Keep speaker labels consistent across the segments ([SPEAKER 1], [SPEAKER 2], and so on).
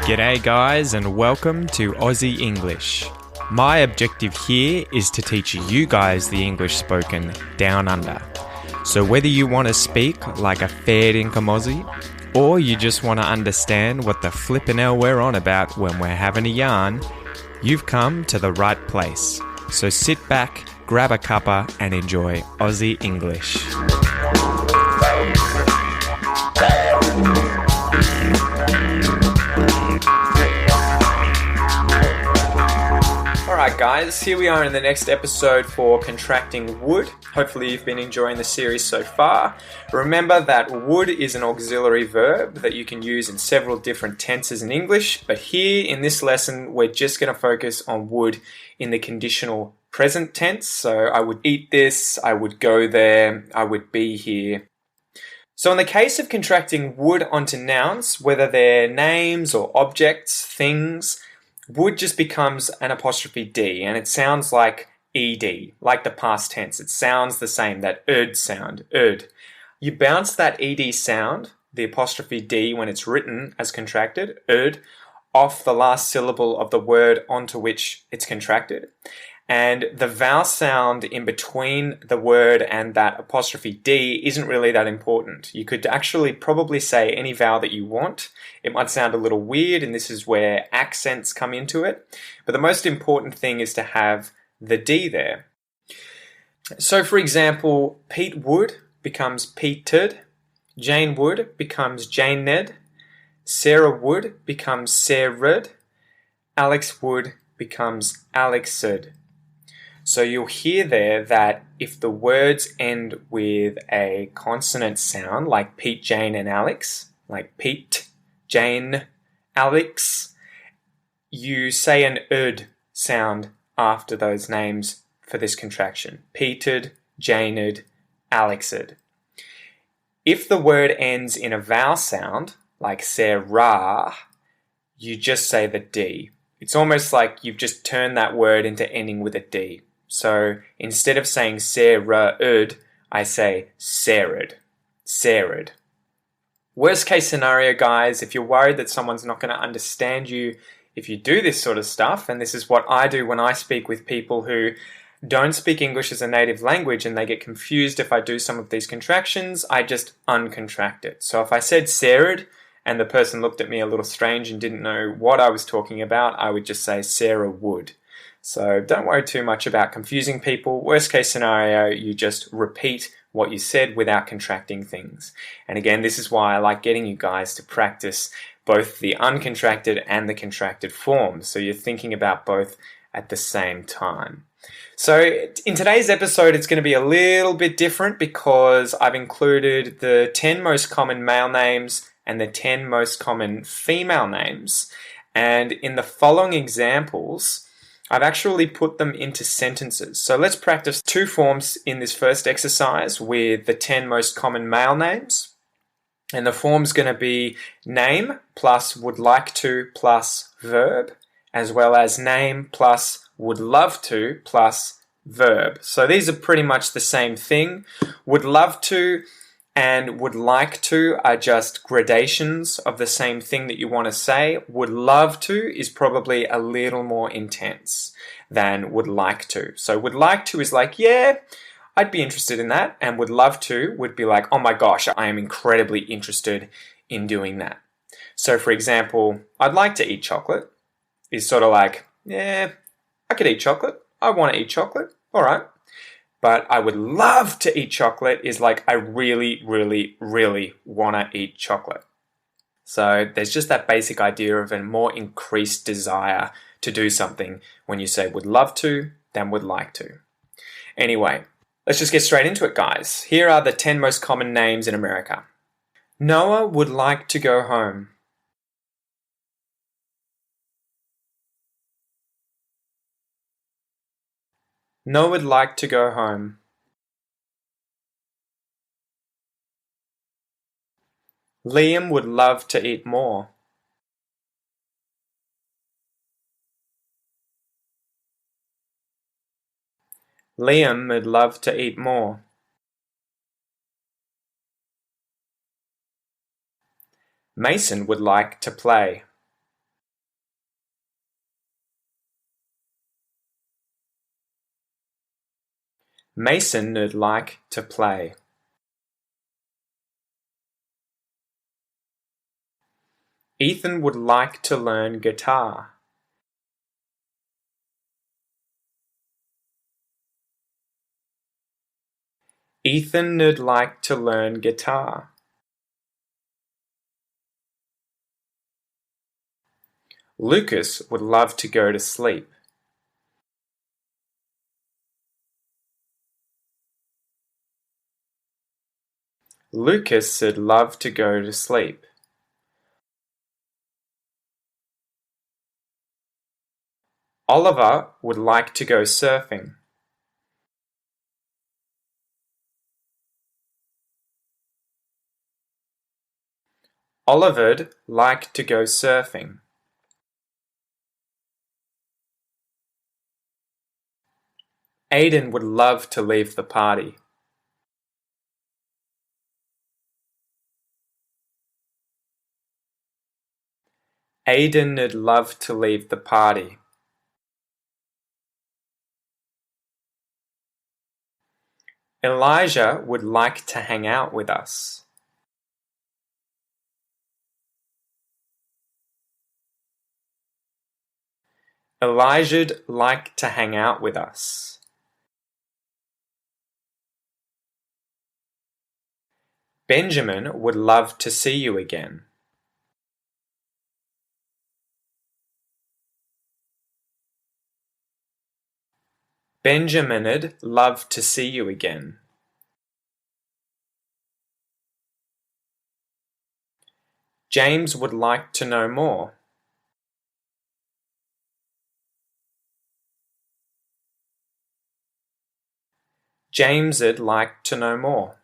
[SPEAKER 1] G'day guys and welcome to Aussie English. My objective here is to teach you guys the English spoken down under. So whether you want to speak like a fair dinkum Aussie, or you just want to understand what the flippin' hell we're on about when we're having a yarn, you've come to the right place. So sit back, grab a cuppa and enjoy Aussie English. Alright guys, here we are in the next episode for contracting would. Hopefully you've been enjoying the series so far. Remember that would is an auxiliary verb that you can use in several different tenses in English, but here in this lesson we're just going to focus on would in the conditional present tense. So I would eat this, I would go there, I would be here. So in the case of contracting would onto nouns, whether they're names or objects, things, would just becomes an apostrophe D, and it sounds like ed, like the past tense. It sounds the same, that sound, You bounce that ed sound, the apostrophe D, when it's written as contracted, off the last syllable of the word onto which it's contracted. And the vowel sound in between the word and that apostrophe D isn't really that important. You could actually probably say any vowel that you want. It might sound a little weird, and this is where accents come into it. But the most important thing is to have the D there. So for example, Pete would becomes Petered, Jane would becomes Janed, Sarah would becomes Sarah'd, Alex would becomes Alex'd. So you'll hear there that if the words end with a consonant sound, like Pete, Jane, and Alex, like Pete, Jane, Alex, you say an sound after those names for this contraction. Petered, Janed, Alex'd. If the word ends in a vowel sound, like Sarah, you just say the D. It's almost like you've just turned that word into ending with a D. So instead of saying Sarah'd, I say Sarah'd. Sarah'd. Worst case scenario, guys, if you're worried that someone's not going to understand you if you do this sort of stuff, and this is what I do when I speak with people who don't speak English as a native language and they get confused if I do some of these contractions, I just uncontract it. So if I said Sarah'd and the person looked at me a little strange and didn't know what I was talking about, I would just say Sarah would. So don't worry too much about confusing people. Worst case scenario, you just repeat what you said without contracting things. And again, this is why I like getting you guys to practice both the uncontracted and the contracted forms. So you're thinking about both at the same time. So in today's episode, it's going to be a little bit different because I've included the 10 most common male names and the 10 most common female names. And in the following examples, I've actually put them into sentences. So let's practice two forms in this first exercise with the 10 most common male names. And the form's going to be name plus would like to plus verb, as well as name plus would love to plus verb. So these are pretty much the same thing. Would love to and would like to are just gradations of the same thing that you want to say. Would love to is probably a little more intense than would like to. So would like to is like, yeah, I'd be interested in that. And would love to would be like, oh my gosh, I am incredibly interested in doing that. So for example, I'd like to eat chocolate is sort of like, yeah, I could eat chocolate. I want to eat chocolate. All right. But I would love to eat chocolate is like, I really, really, really want to eat chocolate. So there's just that basic idea of a more increased desire to do something when you say would love to than would like to. Anyway, let's just get straight into it, guys. Here are the 10 most common names in America. Noah would like to go home. Noah would like to go home. Liam would love to eat more. Liam would love to eat more. Mason would like to play. Mason would like to play. Ethan would like to learn guitar. Ethan would like to learn guitar. Lucas would love to go to sleep. Lucas would love to go to sleep. Oliver would like to go surfing. Oliver'd like to go surfing. Aidan would love to leave the party. Aidan'd love to leave the party. Elijah would like to hang out with us. Elijah'd like to hang out with us. Benjamin would love to see you again. Benjamin'd love to see you again. James would like to know more. James'd like to know more.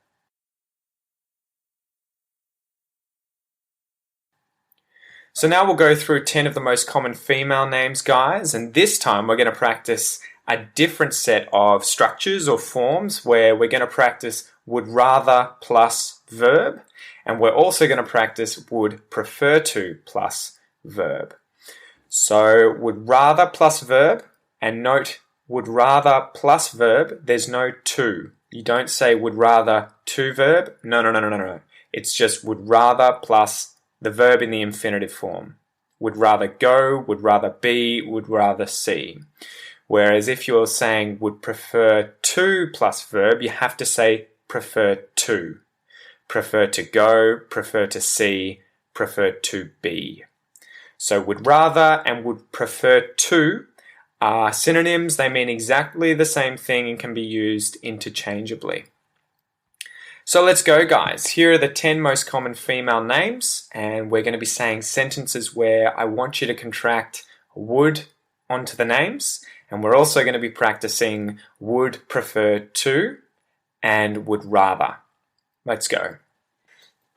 [SPEAKER 1] So now we'll go through 10 of the most common female names, guys, and this time we're going to practice a different set of structures or forms where we're going to practice would rather plus verb, and we're also going to practice would prefer to plus verb. So would rather plus verb, and note would rather plus verb, there's no to. You don't say would rather to verb. No. It's just would rather plus the verb in the infinitive form. Would rather go, would rather be, would rather see. Whereas if you're saying would prefer to plus verb, you have to say prefer to. Prefer to go, prefer to see, prefer to be. So would rather and would prefer to are synonyms. They mean exactly the same thing and can be used interchangeably. So let's go, guys. Here are the 10 most common female names, and we're going to be saying sentences where I want you to contract would onto the names, and we're also going to be practicing would prefer to and would rather. Let's go.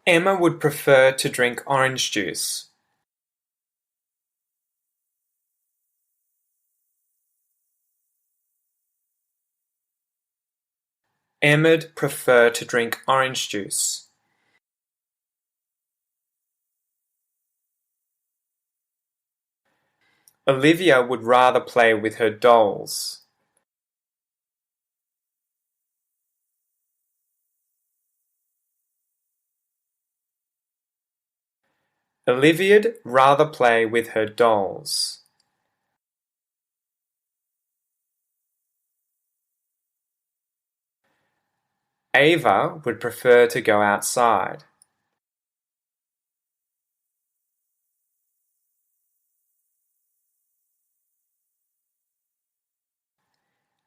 [SPEAKER 1] Emma would prefer to drink orange juice. Emma'd prefer to drink orange juice. Olivia would rather play with her dolls. Olivia'd rather play with her dolls. Ava would prefer to go outside.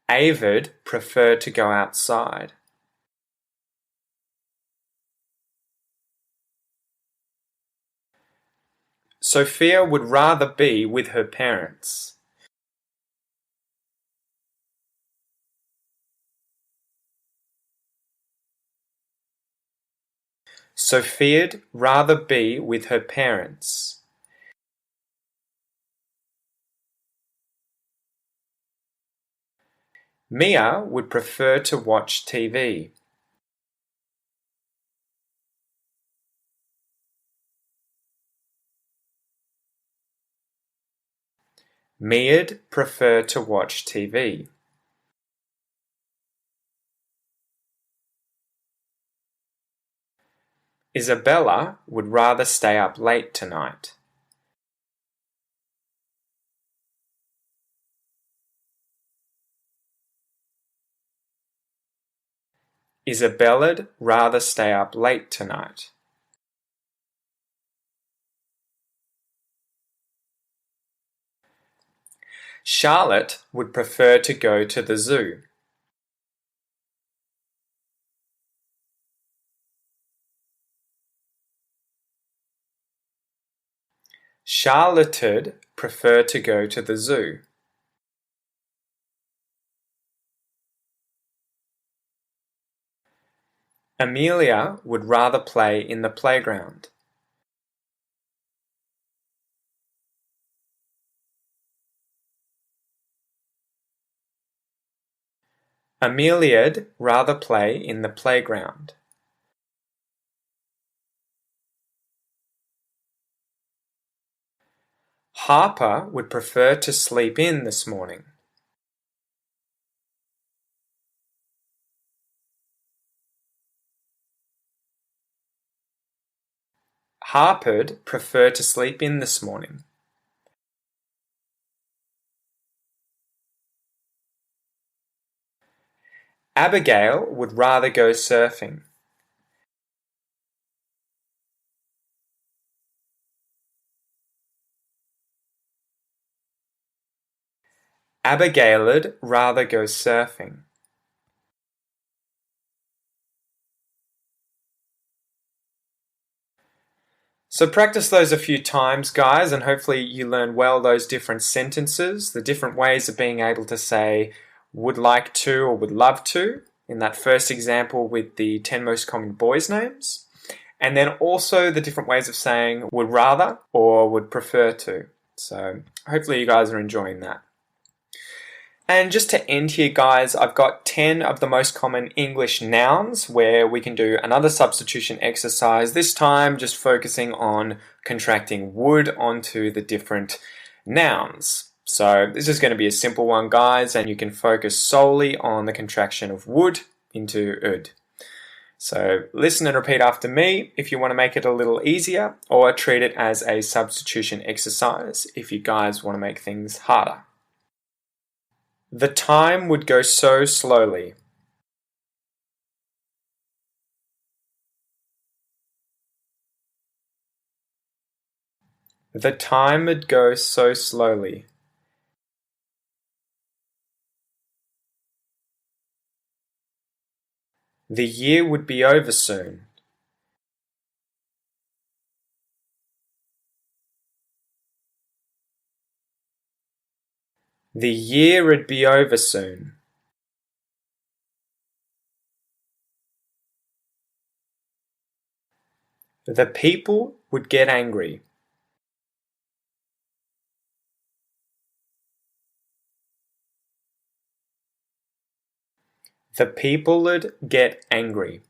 [SPEAKER 1] Ava'd prefer to go outside. Sophia would rather be with her parents. Sophia'd rather be with her parents. Mia would prefer to watch TV. Me'd prefer to watch TV. Isabella would rather stay up late tonight. Isabella'd rather stay up late tonight. Charlotte would prefer to go to the zoo. Charlotte'd prefer to go to the zoo. Amelia would rather play in the playground. Amelia'd rather play in the playground. Harper would prefer to sleep in this morning. Harper'd prefer to sleep in this morning. Abigail would rather go surfing. Abigail'd rather go surfing. So practice those a few times, guys, and hopefully you learn well those different sentences, the different ways of being able to say would like to or would love to in that first example with the 10 most common boys' names, and then also the different ways of saying would rather or would prefer to. So hopefully you guys are enjoying that. And just to end here, guys, I've got 10 of the most common English nouns where we can do another substitution exercise, this time just focusing on contracting would onto the different nouns. So this is going to be a simple one, guys, and you can focus solely on the contraction of would into ud. So listen and repeat after me if you want to make it a little easier, or treat it as a substitution exercise if you guys want to make things harder. The time would go so slowly. The time would go so slowly. The year would be over soon. The year would be over soon. The people would get angry. The people would get angry.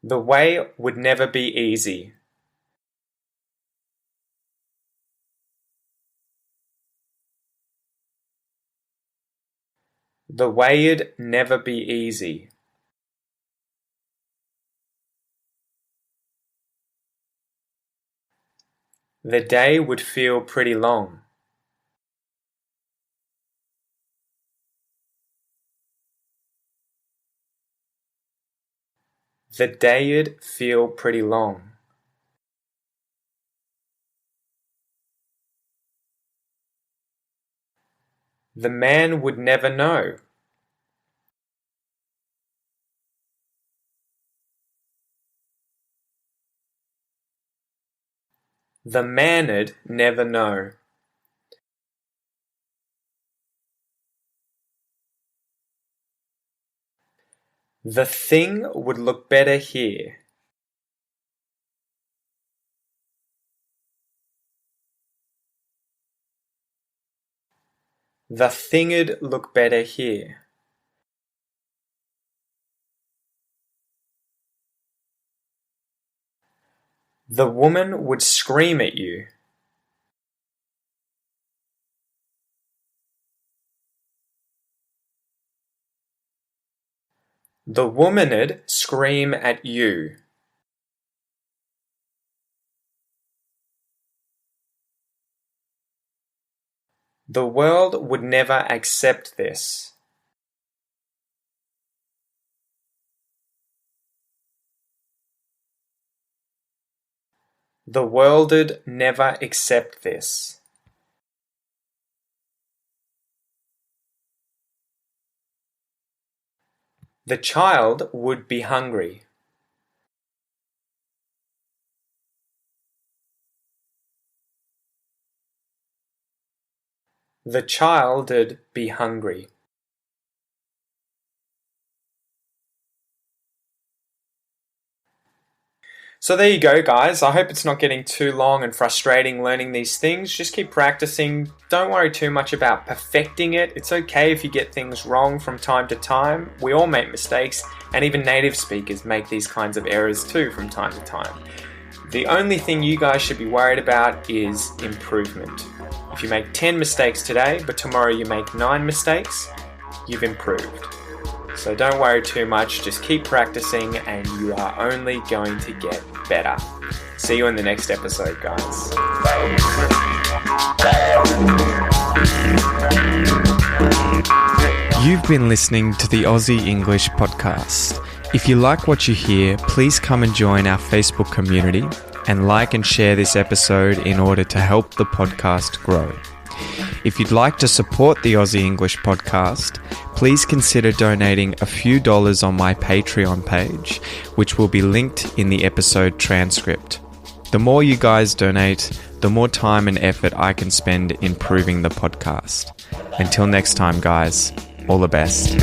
[SPEAKER 1] The way would never be easy. The way'd never be easy. The day would feel pretty long. The day'd feel pretty long. The man would never know. The man'd never know. The thing would look better here. The thing'd look better here. The woman would scream at you. The woman'd scream at you. The world would never accept this. The world'd never accept this. The child would be hungry. The child'd be hungry. So there you go, guys. I hope it's not getting too long and frustrating learning these things. Just keep practicing. Don't worry too much about perfecting it. It's okay if you get things wrong from time to time. We all make mistakes, and even native speakers make these kinds of errors too from time to time. The only thing you guys should be worried about is improvement. If you make 10 mistakes today, but tomorrow you make 9 mistakes, you've improved. So don't worry too much, just keep practicing and you are only going to get better. See you in the next episode, guys. You've been listening to the Aussie English Podcast. If you like what you hear, please come and join our Facebook community and like and share this episode in order to help the podcast grow. If you'd like to support the Aussie English Podcast, please consider donating a few dollars on my Patreon page, which will be linked in the episode transcript. The more you guys donate, the more time and effort I can spend improving the podcast. Until next time, guys, all the best.